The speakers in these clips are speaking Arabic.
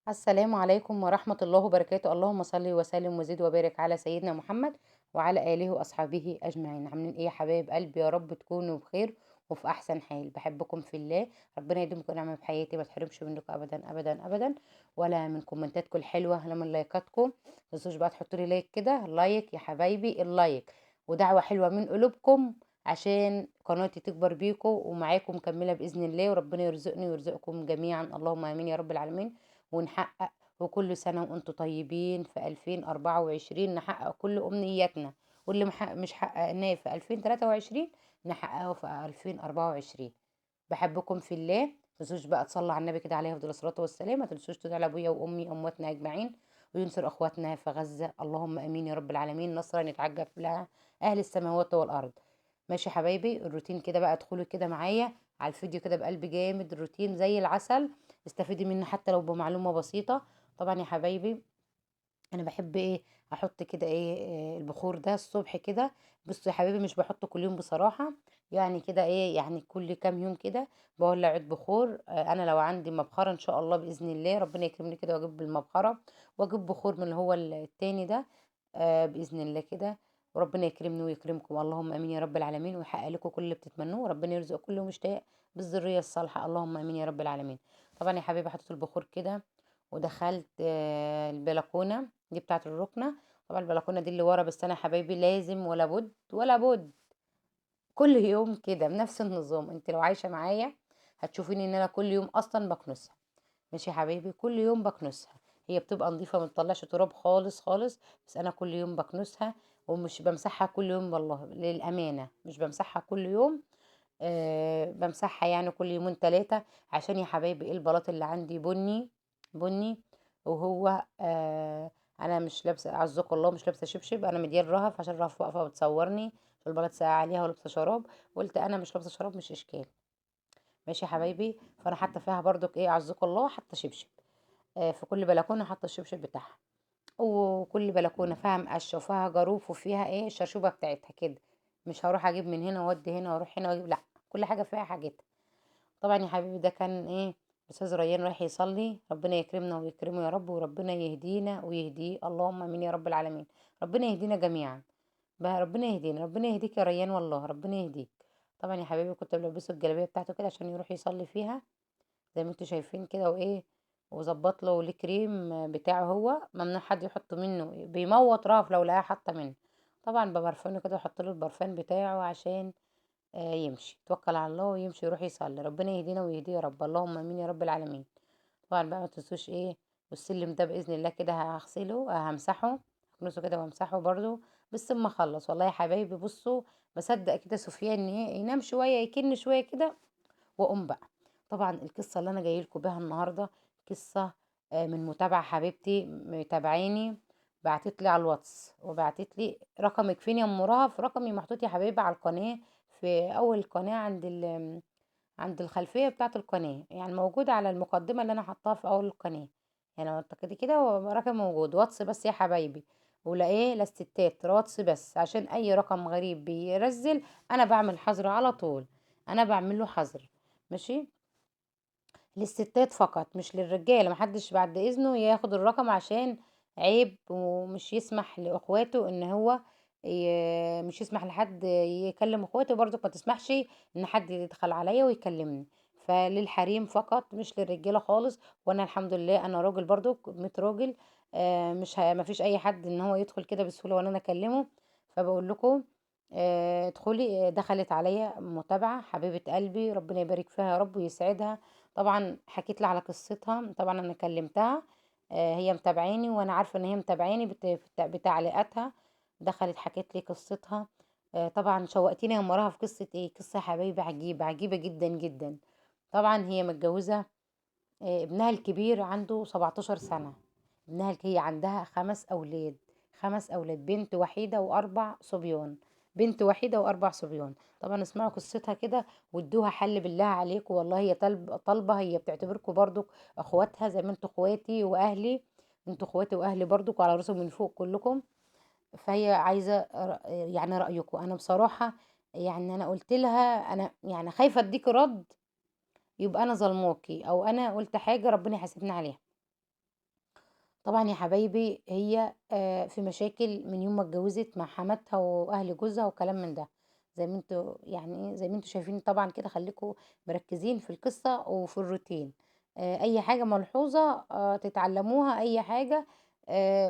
السلام عليكم ورحمة الله وبركاته. اللهم صل وسلم وزد وبارك على سيدنا محمد وعلى آله وأصحابه أجمعين. عاملين إيه يا حبايب قلبي؟ يا رب تكونوا بخير وفي أحسن حال. بحبكم في الله. ربنا يديمكم نعمة في حياتي، ما تحرمش منكم أبدا أبدا أبدا، ولا من كومنتاتكم الحلوة ولا من لايكاتكم. ما تنسوش بقى تحطوا لي لايك كده، لايك يا حبايبي، اللايك ودعوة حلوة من قلوبكم عشان قناتي تكبر بيكم ومعاكم مكملة بإذن الله، وربنا يرزقني ويرزقكم جميعا، اللهم آمين يا رب العالمين. ونحقق، وكل سنة وانتم طيبين في 2024 نحقق كل أمنياتنا، واللي مش حققناه في 2023 نحققه في 2024. بحبكم في الله. ما تنسوش بقى تصلوا على النبي كده عليه افضل الصلاه والسلام. ما تنسوش تدعوا لابويا وامي امواتنا اجمعين، وينصر اخواتنا في غزه، اللهم امين يا رب العالمين. نصرا يتعجب لها اهل السماوات والارض. ماشي يا حبايبي، الروتين كده بقى، ادخلوا كده معايا على الفيديو كده بقلب جامد، الروتين زي العسل. استفيدي منه حتى لو بمعلومة بسيطة. طبعا يا حبايبي، انا بحب ايه، احط كده ايه، البخور ده الصبح كده. بصوا يا حبيبي، مش بحطه كل يوم بصراحة، يعني كده ايه، يعني كل كام يوم كده بولع عود بخور. انا لو عندي مبخرة ان شاء الله باذن الله ربنا يكرمني كده واجيب بالمبخرة، واجيب بخور من اللي هو التاني ده، باذن الله كده. وربنا يكرمني ويكرمكم، اللهم امين يا رب العالمين، ويحقق لكم كل اللي بتتمنوه، وربنا يرزق كل مشتاق بالذرية الصالحة، اللهم امين يا رب العالمين. طبعا يا حبيبي، حطيت البخور كده ودخلت البلكونة دي بتاعة الركنة. طبعا البلكونة دي اللي ورا، بس انا يا حبايبي لازم ولا بد ولا بد كل يوم كده بنفس النظام. انت لو عايشة معايا هتشوفيني ان انا كل يوم اصلا بكنسها. ماشي يا حبايبي، كل يوم بكنسها. هي بتبقى نظيفة، ما بتطلعش تراب خالص خالص، بس انا كل يوم بكنسها. ومش بمسحها كل يوم والله، للأمانة مش بمسحها كل يوم. بمسحها يعني كل يومين ثلاثة، عشان يا حبايبي إيه، البلاط اللي عندي بني بني. وهو انا مش لابسه، اعزكم الله، مش لابسه شبشب، انا مديال رهف عشان رهف واقفه بتصورني عشان البلاط ساقع عليها ولابسه شراب. قلت انا مش لابسه شراب مش اشكال. ماشي يا حبايبي، فانا حاطه فيها برضك ايه، اعزكم الله، حاطه شبشب. في كل بلكونه حاطه الشبشب بتاعها. وكل بلكونه فيها مقشه وفيها جاروف وفيها ايه الشرشوبه بتاعتها كده. مش هروح اجيب من هنا واودي هنا واروح هنا واجيب، لا، كل حاجه فيها حاجتها. طبعا يا حبيبي، ده كان ايه، استاذ ريان رايح يصلي، ربنا يكرمنا ويكرمه يا رب، وربنا يهدينا ويهديه، اللهم امين يا رب العالمين. ربنا يهدينا جميعا بقى، ربنا يهدينا، ربنا يهديك يا ريان، والله ربنا يهديك. طبعا يا حبيبي، كنت بلبسه الجلابيه بتاعته كده عشان يروح يصلي فيها زي ما انتوا شايفين كده، وايه، وظبط له الكريم بتاعه، هو ممنوع حد يحط منه، بيموت رهف لو لقاه حتى منه. طبعا ببرفانه كده، واحط له البرفان بتاعه عشان يمشي، توكل على الله ويمشي يروح يصلي. ربنا يهدينا ويهديه يا رب، اللهم امين يا رب العالمين. طبعا بقى ما تنسوش ايه، والسلم ده باذن الله كده هغسله، همسحه، هكنسه كده وامسحه برضو. بس اما اخلص والله يا حبايبي، بصوا، بصدق كده سفيان ان ينام شويه، يكن شويه كده واقوم بقى. طبعا القصه اللي انا جاي لكم بها النهارده قصه من متابعه حبيبتي متابعيني، بعتت لي على الواتس وبعتت لي رقمك فين يا ام رهف. رقمي محطوط يا حبيبي على القناه، في اول القناه عند الخلفيه بتاعه القناه، يعني موجوده على المقدمه اللي انا حطاها في اول القناه. يعني لو كده كده هو رقم موجود واتس بس يا حبايبي. ولا ايه، لا ستات، واتس بس، عشان اي رقم غريب بيرزل انا بعمل حظر على طول، انا بعمل له حظر. ماشي، للستات فقط مش للرجاله، محدش بعد اذنه ياخد الرقم، عشان عيب، ومش يسمح لاخواته ان هو مش يسمح لحد يكلم اخواته، برضو ما تسمحش ان حد يدخل عليا ويكلمني. فللحريم فقط مش للرجاله خالص. وانا الحمد لله انا راجل برضو، 100 راجل، مش ما فيش اي حد ان هو يدخل كده بسهوله وانا اكلمه. فبقول لكم ادخلي. دخلت عليا متابعه حبيبه قلبي، ربنا يبارك فيها يا رب ويسعدها. طبعا حكيت لها على قصتها، طبعا انا كلمتها، هي متابعاني وانا عارفه ان هي متابعاني بتعليقاتها. دخلت حكيت لي قصتها. طبعا شوقتيني يا مراها في قصه ايه، قصه يا حبايبي عجيبه عجيبه جدا جدا. طبعا هي متجوزه، ابنها الكبير عنده 17 سنه. هي عندها 5 اولاد، 5 اولاد، بنت وحيده واربع صبيان. بنت وحيده واربع صبيان. طبعا اسمعوا قصتها كده وادوها حل بالله عليكم، والله هي طالبه، هي بتعتبركم برضو اخواتها زي ما انتوا اخواتي واهلي. انتوا اخواتي واهلي برضو وعلى راسهم من فوق كلكم. فهي عايزه يعني رايكم. انا بصراحه يعني انا قلت لها انا يعني خايفه اديكي رد يبقى انا ظلماكي، او انا قلت حاجه ربنا يحاسبني عليها. طبعًا يا حبايبي هي في مشاكل من يوم ما اتجوزت مع حماتها وأهل جوزها وكلام من ده، زي ما أنتم يعني إيه، زي ما أنتم شايفين طبعًا كده خليكم مركزين في القصة وفي الروتين. أي حاجة ملحوظة تتعلموها، أي حاجة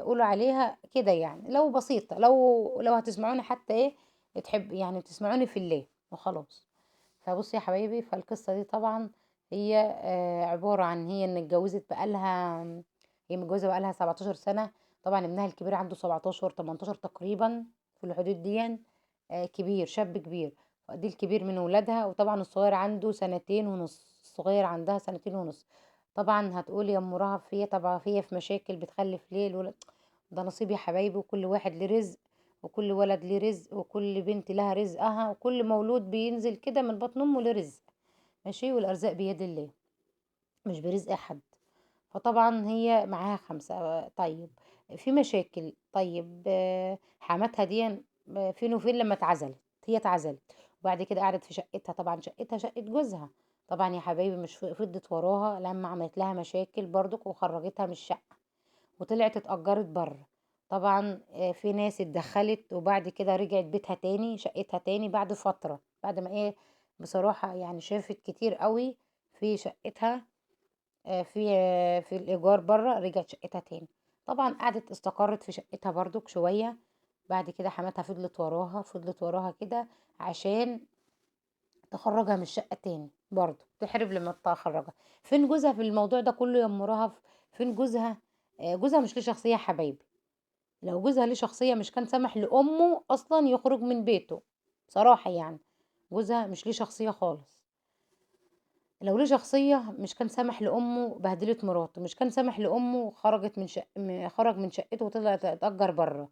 قولوا عليها كده يعني، لو بسيطة، لو هتسمعوني حتى إيه يعني تسمعوني في الله وخلاص. فبُصّي يا حبايبي، فالقصة دي طبعًا هي عبارة عن هي إن اتجوزت بقى لها، هي متجوزة بقى لها 17 سنة. طبعًا ابنها الكبير عنده 17، 18 تقريبًا، في الحدود ديًّا. كبير، شاب كبير. دي الكبير من ولادها، وطبعًا الصغير عنده سنتين ونُص، الصغير عندها سنتين ونُص. طبعًا هتقولي يا أم رهف هي طبعًا هي في مشاكل بتخلِّف ليه ده نصيب يا حبايبي، وكل واحد ليه رزق، وكل ولد ليه رزق، وكل بنت لها رزقها، وكل مولود بينزل كده من بطن أمه ليه رزق، ماشي، والأرزاق بيد الله، مش برزق حد. فطبعًا هي معاها 5. طيب في مشاكل، طيب حماتها ديًّا فين وفين لمّا اتعزلت، هي اتعزلت، وبعد كده قعدت في شقتها، طبعًا شقتها شقة جوزها. طبعًا يا حبايبي مش فضلت وراها لمّا عملت لها مشاكل برضك وخرّجتها من الشقة، وطلعت اتأجرت برّه. طبعًا في ناس اتدخّلت، وبعد كده رجعت بيتها تاني، شقتها تاني بعد فترة، بعد ما إيه، بصراحة يعني شافت كتير أوي في شقتها، في الإيجار برّه، رجعت شقتها تاني. طبعًا قعدت استقرِّت في شقتها برضُك شوية، بعد كده حماتها فضلت وراها، فضلت وراها كده عشان تخرّجها من الشقة تاني برضه، تحرِج لمّا تخرّجها. فين جوزها في الموضوع ده كلّه يا أم رهف، فين جوزها؟ جوزها مش ليه شخصية يا حبايبي، لو جوزها ليه شخصية مش كان سمح لأمه أصلًا يخرج من بيته، بصراحة يعني. جوزها مش ليه شخصية خالص. لو ليه شخصية مش كان سمح لأمه بهدلت مراته، مش كان سمح لأمه خرجت من خرج من شقته وطلع اتأجر برّه.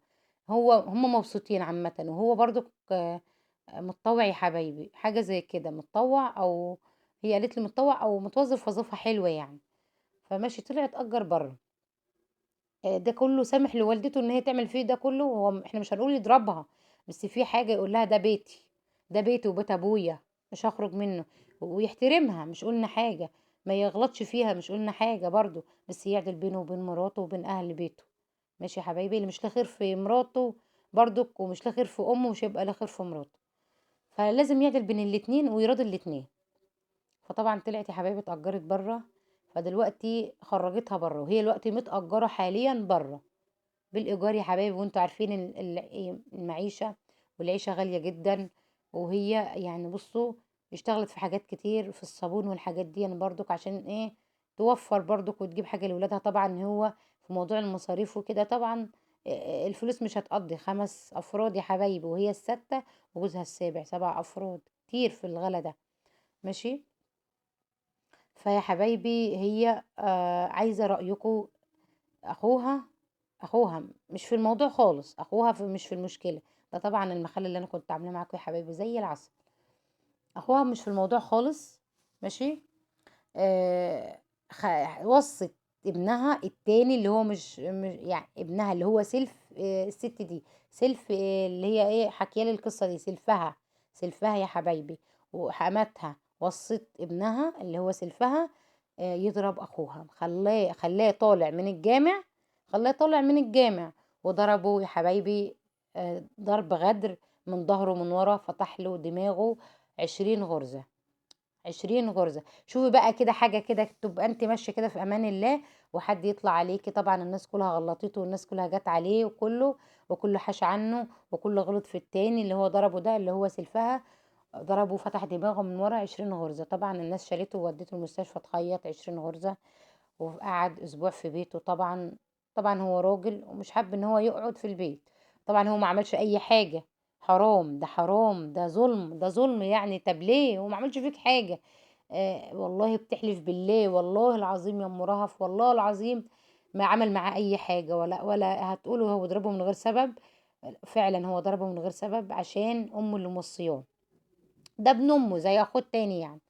هم مبسوطين عامةً، وهو برضُك متطوع يا حبايبي، حاجة زي كده، متطوع، أو هي قالت لي متطوع أو متوظف وظيفة حلوة يعني. فماشي، طلع اتأجر برّه. ده كله سامح لوالدته إن هي تعمل فيه ده كله، هو إحنا مش هنقول يضربها، بس في حاجة يقول لها ده بيتي، ده بيتي وبيت أبويا، مش هاخرج منه، ويحترمها، مش قُلنا حاجة، ما يغلطش فيها، مش قُلنا حاجة برضه، بس يعدل بينه وبين مراته وبين أهل بيته. ماشي يا حبايبي، اللي مش له خير في مراته برضك ومش له خير في أمه، مش هيبقى له خير في مراته. فلازم يعدل بين الاتنين ويراضي الاتنين. فطبعًا طلعت يا حبايبي اتأجرت برّه، فدلوقتي خرّجتها برّه، وهي دلوقتي متأجرة حاليًا برّه. بالإيجار يا حبايبي، وأنتم عارفين المعيشة والعيشة غالية جدًا. وهي يعني بُصّوا، اشتغلت في حاجات كتير في الصابون والحاجات ديًّا برضُك عشان إيه، توفّر برضُك وتجيب حاجة لولادها. طبعًا هو في موضوع المصاريف وكده طبعًا الفلوس مش هتقضّي، 5 أفراد يا حبايبي وهي السادسة وجوزها السابع، 7 أفراد، كتير في الغلا ده، ماشي. فيا حبايبي هي عايزة رأيكم. أخوها أخوها مش في الموضوع خالص، أخوها مش في المشكلة. ده طبعًا المحل اللي أنا كنت عاملاه معاكم يا حبايبي زي العسل. أخوها مش في الموضوع خالص، ماشي. آآ خ وصِّت ابنها التاني اللي هو مش يعني ابنها اللي هو سِلف الست دي، سِلف اللي هي إيه، حاكية لي القصة دي، سِلفها، سِلفها يا حبايبي. وحماتها وصِّت ابنها اللي هو سِلفها يضرب أخوها، خلّاه طالع من الجامع، خلّاه طالع من الجامع، وضربه يا حبايبي ضرب غدر من ضهره من ورا، فتح له دماغه 20 غُرزة. 20 غرزة. شوفي بقى كده حاجة كده تبقى أنتِ ماشية كده في أمان الله، وحد يطلع عليكِ، طبعًا الناس كلها غلطته والناس كلها جات عليه، وكله حاش عنه، وكله غلط في التاني اللي هو ضربه ده اللي هو سلفها. ضربه وفتح دماغه من ورا 20 غرزة. طبعًا الناس شالته وودته المستشفى تخيط 20 غرزة. وقعد أسبوع في بيته طبعًا. طبعًا هو راجل ومش حابب إن هو يقعد في البيت. طبعًا هو ما عملش أي حاجة. حرام، ده حرام، ده ظلم، ده ظلم يعني. طب ليه؟ هو ما عملش فيك حاجة. والله بتحلف بالله، والله العظيم يا أم رهف، والله العظيم ما عمل معاه أي حاجة، ولا هتقولوا هو ضربه من غير سبب. فعلًا هو ضربه من غير سبب عشان أمه اللي موصياه. ده ابن أمه زي أخوه التاني يعني.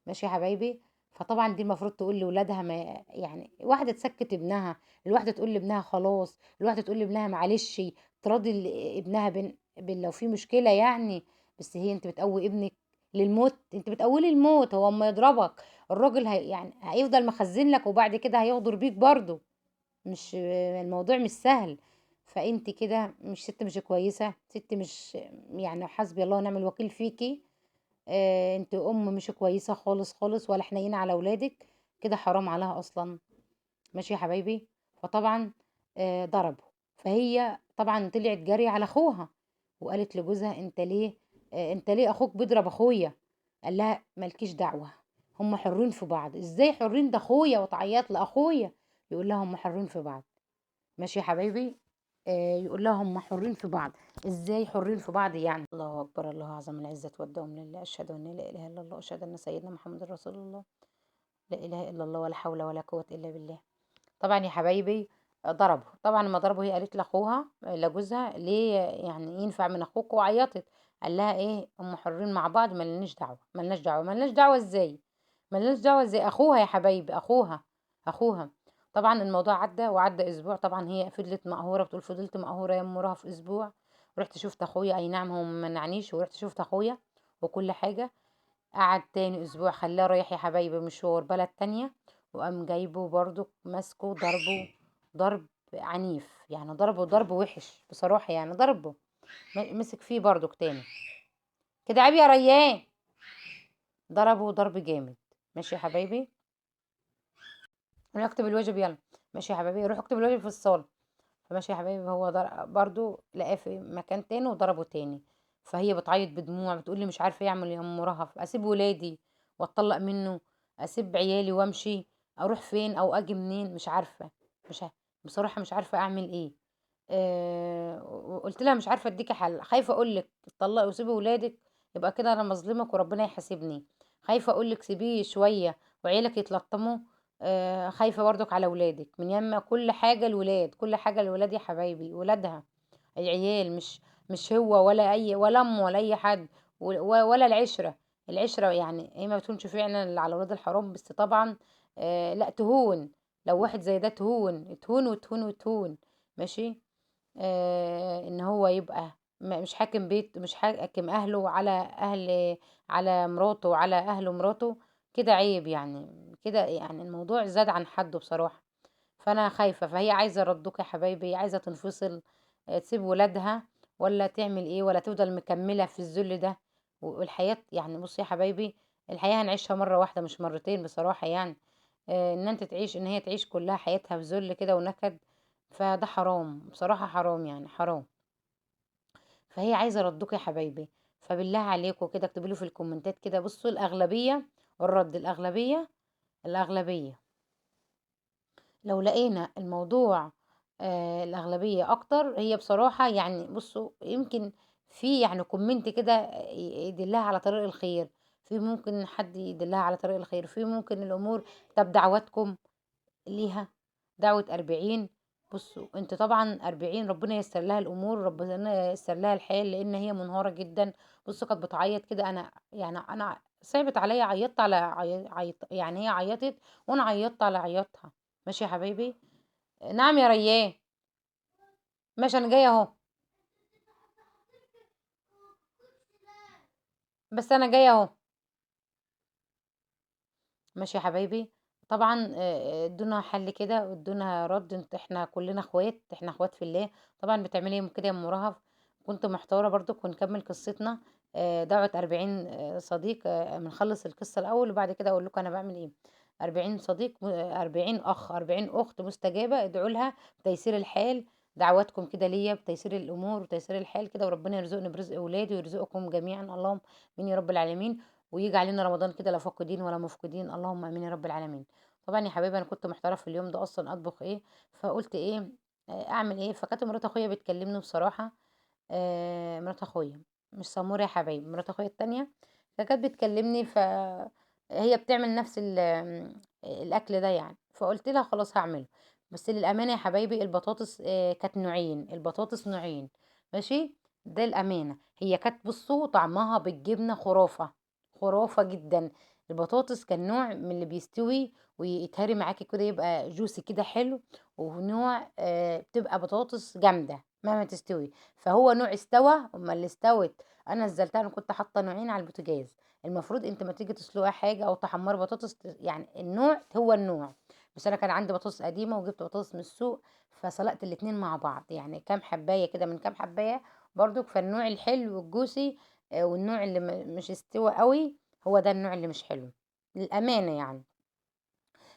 ماشي يا حبايبي. فطبعا دي المفروض تقول لولادها، ما يعني واحدة تسكت ابنها، الواحدة تقول لابنها خلاص، الواحدة تقول لابنها معلش، تراضي ابنها بين لو في مشكلة يعني. بس هي انت بتقوي ابنك للموت، انت بتقولي الموت. هو اما يضربك الراجل يعني هيفضل مخزن لك، وبعد كده هيغدر بيك برضه، مش الموضوع مش سهل. فانت كده مش ست مش كويسة، ست مش يعني حسبي الله ونعم الوكيل فيكي. انت مش كويسة خالص خالص، ولا حنينة على اولادك. كده حرام عليها اصلا. ماشي يا حبايبي. فطبعا ضربه. فهي طبعا طلعت جري على اخوها، وقالت لجوزها: انت ليه اخوك بيضرب اخويا؟ قال لها: مالكيش دعوة، هم حرين في بعض. ازاي حرين؟ ده اخويا. وتعيط لاخويا. يقول لها: هم حرين في بعض. ماشي يا حبايبي. يقول لها: هم حرين في بعض. ازاي حرين في بعض يعني؟ الله اكبر، الله اعظم، العزة والدوم لله، اشهد ان لا اله الا الله، اشهد ان سيدنا محمد رسول الله. لا اله الا الله، ولا حول ولا قوة الا بالله. طبعا يا حبايبي ضربه. طبعا لما ضربه هي قالت لاخوها لجوزها: ليه يعني ينفع من اخوك؟ وعيطت. قال لها: ايه، هم حرين مع بعض، ملناش دعوه، ملناش دعوه، ملناش دعوه ازاي؟ ملناش دعوه ازاي؟ اخوها يا حبايبي، اخوها، اخوها. طبعا الموضوع عدى وعدى اسبوع. طبعا هي فضلت مقهوره، بتقول: فضلت مقهوره يا امورها في اسبوع. رحت شفت اخويا، اي نعم هو ما منعنيش، ورحت شفت اخويا وكل حاجه. قعد تاني اسبوع، خلاه رايح يا حبايبي مشوار بلد تانية، وقام جايبه برضو ماسكه ضربه ضرب عنيف. يعني ضربه ضرب وحش بصراحة، يعني ضربه مسك فيه برضو تاني. كده عيب يا ريان. ضربه ضرب جامد. ماشي يا حبايبي. روح اكتب الواجب يلا. ماشي يا حبايبي، روح اكتب الواجب في الصالة. فماشي يا حبايبي، هو برضو لقاه في مكان تاني وضربه تاني. فهي بتعيط بدموع، بتقولي: مش عارفه يعمل يا ام رهف، اسيب ولادي واتطلق منه؟ اسيب عيالي وامشي؟ اروح فين او اجي منين؟ مش عارفه. مش ع- بصراحه مش عارفه اعمل ايه. قلت لها: مش عارفه اديكي حل، خايفه اقول لك اتطلقي وسيبي ولادك، يبقى كده انا مظلمك وربنا يحاسبني. خايفه اقول لك سيبيه شويه وعيالك يتلطموا. خايفه برضك على ولادك، من يما كل حاجه الولاد، كل حاجه الولاد يا حبايبي، ولادها العيال، مش هو ولا اي ولا ام ولا اي حد. ولا العشره. العشره يعني هي ما بتكونش فعلا على ولاد الحرام، بس طبعا لا تهون. لو واحد زي ده تهون تهون وتهون وتهون. ماشي. ان هو يبقى مش حاكم بيت، مش حاكم اهله على اهل، على مراته وعلى اهل مراته. كده عيب يعني، كده يعني الموضوع زاد عن حده بصراحة. فانا خايفة. فهي عايزة ردك يا حبايبي، عايزة تنفصل، تسيب ولادها، ولا تعمل ايه، ولا تفضل مكملة في الذل ده. والحياة يعني، بص يا حبايبي، الحياة هنعيشها مرة واحدة مش مرتين بصراحة يعني. ان هي تعيش كلها حياتها في ذل كده ونكد. فده حرام بصراحة، حرام يعني حرام. فهي عايزة ردكم يا حبايبي. فبالله عليكم كده اكتبوا لي في الكومنتات كده. بصوا الأغلبية، الرد الأغلبية لو لقينا الموضوع الأغلبية أكتر هي بصراحة يعني. بصوا يمكن في يعني كومنت كده يدلها على طريق الخير، في ممكن حد يدلها على طريق الخير، في ممكن الأمور. طب دعواتكم ليها دعوة 40. بصوا انت طبعا 40 ربنا ييسر لها الامور، ربنا ييسر لها الحال، لان هي منهارة جدا. بصوا كانت بتعيط كده. انا يعني انا صعبت عليا، عيطت على يعني هي عيطت وانا عيطت على عيطها. ماشي يا حبايبي. نعم يا ريان. ماشي انا جايه اهو. بس انا جايه اهو. ماشي يا حبايبي. طبعا ادونا حل كده وادونا رد. احنا كلنا اخوات، احنا اخوات في الله. طبعا بتعملي ايه كده يا ام رهف؟ كنت محتاره برضو، ونكمل قصتنا. دعوة 40 صديق. بنخلص القصة الأول وبعد كده أقول لكم أنا بعمل إيه. 40 صديق، 40 أخ، 40 أخت مستجابة، ادعوا لها بتيسير الحال. دعواتكم كده ليا بتيسير الأمور وتيسير الحال كده، وربنا يرزقني برزق أولادي ويرزقكم جميعا، اللهم آمين يا رب العالمين. ويجي علينا رمضان كده لا فاقدين ولا مفقودين، اللهم امين يا رب العالمين. طبعا يا حبايبي انا كنت محتاره في اليوم ده اصلا اطبخ ايه. فقلت ايه اعمل ايه. فكانت مرات اخويا بتكلمني بصراحه. مرات اخويا مش سموره يا حبايبي، مرات اخويا التانية. فكانت بتكلمني، هي بتعمل نفس الاكل ده يعني. فقلت لها خلاص هعمله. بس للامانه يا حبايبي البطاطس كانت نوعين، البطاطس نوعين. ماشي. ده الامانه هي كانت، بصوا طعمها بالجبنه خرافه، خرافه جدا. البطاطس كان نوع من اللي بيستوي ويتهري معاكي كده، يبقى جوسي كده حلو. ونوع بتبقى بطاطس جامده مهما تستوي. فهو نوع استوى، اما اللي استوت انا نزلتها. انا كنت حاطه نوعين على البوتاجاز. المفروض انت ما تيجي تسلقي حاجه او تحمري بطاطس يعني النوع هو النوع. بس أنا كان عندي بطاطس قديمة وجبت بطاطس من السوق، فسلقت الاتنين مع بعض، يعني كام حباية كده من كام حباية برضك، فالنوع الحلو الجوسي والنوع اللي مش استوى قوي هو ده النوع اللي مش حلو للأمانة يعني.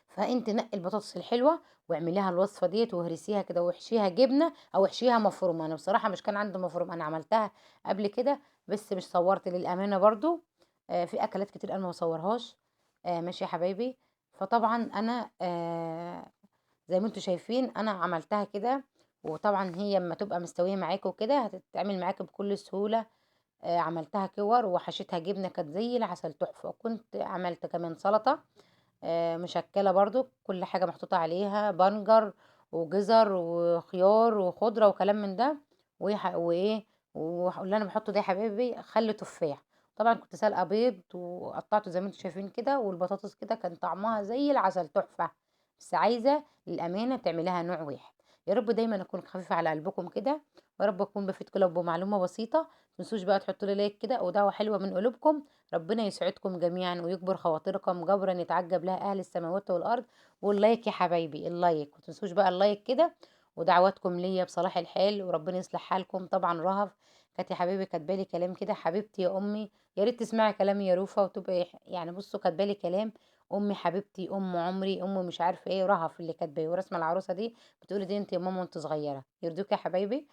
فأنتِ نقّي البطاطس الحلوة واعمليها الوصفة ديّة واهرسيها كده واحشيها جبنة أو احشيها مفرومة. أنا بصراحة مش كان عندي مفرومة، أنا عملتها قبل كده بس مش صوّرت للأمانة برضه. في أكلات كتير أنا ما باصوّرهاش. ماشي يا حبايبي. فطبعًا أنا زي ما أنتم شايفين أنا عملتها كده، وطبعًا هي أمّا تبقى مستوية معاكِ وكده هتتعمل معاكِ بكل سهولة. عملتها كِوَر وحشيتها جبنة كانت زي العسل تحفة، وكنت عملت كمان سلطة مشكّلة برضه، كل حاجة محطوطة عليها بنجر وجزر وخيار وخضرة وكلام من ده. وإيه واللي أنا باحطه ده يا حبايبي خَل تفاح. طبعًا كنت سالقة بيض وقطّعته زي ما أنتم شايفين كده، والبطاطس كده كان طعمها زي العسل تحفة. بس عايزة للأمانة تعمليها نوع واحد. يا رب دايمًا أكون خفيفة على قلبكم كده، ويا رب أكون بافيدكم لو بمعلومة بسيطة. ما تنسوش بقى تحطوا لي لايك كده ودعوة حلوة من قلوبكم. ربنا يسعدكم جميعًا ويجبر خواطركم جبرًا يتعجب لها أهل السماوات والأرض. واللايك يا حبايبي اللايك، ما تنسوش بقى اللايك كده. ودعواتكم ليّا بصلاح الحال وربنا يصلح حالكم. طبعًا رهف كانت يا حبيبي كاتبة لي كلام كده، حبيبتي يا أمي يا ريت تسمعي كلامي يا روفة وتبقي يعني بُصّوا كاتبة لي كلام. أمي حبيبتي، أم عمري، أم مش عارفة إيه، رهف اللي كاتباه. ورسمة العروسة دي بتقول لي: "دي أنتِ يا ماما وأنتِ صغيرة." يرضيكم يا حبايبي؟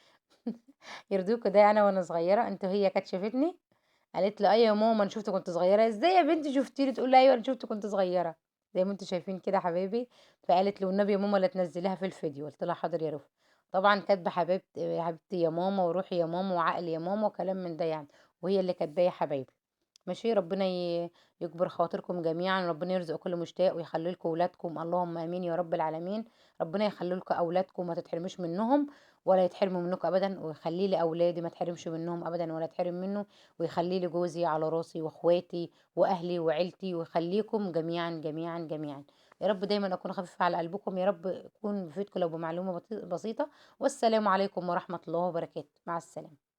يرضيكم ده أنا وأنا صغيرة؟ أنتم هي كانت شافتني قالت لي: "أيوه يا ماما أنا شُفتِك وأنتِ صغيرة." "إزاي يا بنتي شُفتيني؟" تقول لي: "أيوه أنا شُفتِك وأنتِ صغيرة." زي ما أنتم شايفين كده يا حبايبي. فقالت لي: "والنبي يا ماما لا تنزّليها في الفيديو." قُلت لها: "حاضر يا روفا." طبعًا كاتبة يا حبيبتي يا ماما وروحي يا ماما وعقلي يا ماما وكلام من ده يعني، وهي اللي كاتباه يا حبايبي. ماشي. ربنا يجبر خواطركم جميعًا، ربنا يرزق كل مشتاق ويخلّي لكم ولادكم، اللهم آمين يا رب العالمين. ربنا يخلّي لكم أولادكم ما تتحرموش منهم ولا يتحرموا منكم أبدًا، ويخلّي لي أولادي ما اتحرمش منهم أبدًا ولا اتحرم منه، ويخلّي لي جوزي على راسي واخواتي وأهلي وعيلتي، ويخلّيكم جميعًا، جميعًا، جميعًا. يا رب دايمًا أكون خفيفة على قلبكم، يا رب أكون بافيدكم لو بمعلومة بسيطة. والسلام عليكم ورحمة الله وبركاته، مع السلامة.